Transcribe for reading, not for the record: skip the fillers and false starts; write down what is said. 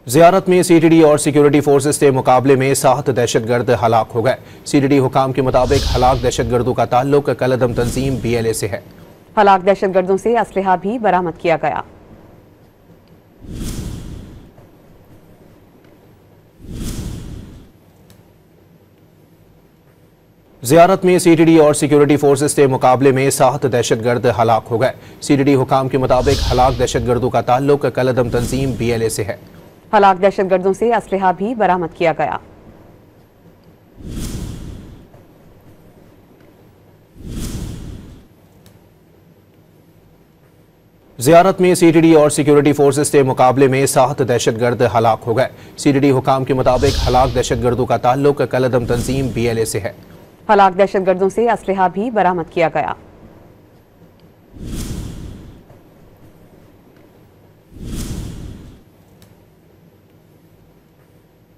ज़ियारत में सीटीडी और सिक्योरिटी फोर्सेस के मुकाबले में 7 दहशतगर्द हलाक हो गए। सीटीडी हुकाम के मुताबिक हलाक दहशतगर्दों का ताल्लुक कलअदम तंजीम BLA से है। हलाक दहशतगर्दों से असलहा भी बरामद किया गया। ज़ियारत में सीटीडी और सिक्योरिटी फोर्सेस के मुकाबले में 7 दहशतगर्द हलाक हो गए। सीटीडी हुकाम के मुताबिक हलाक दहशतगर्दों का ताल्लुक कलअदम तंजीम BLA से है। हलाक दहशतगर्दों से असलहा भी बरामद किया गया। ज़ियारत में सीटीडी और सिक्योरिटी फोर्सेस के मुकाबले में 7 दहशतगर्द हलाक हो गए। सीटीडी हुकाम के मुताबिक हलाक दहशतगर्दों का ताल्लुक कलअदम तंजीम BLA से है। हलाक दहशतगर्दों से असलहा भी बरामद किया गया।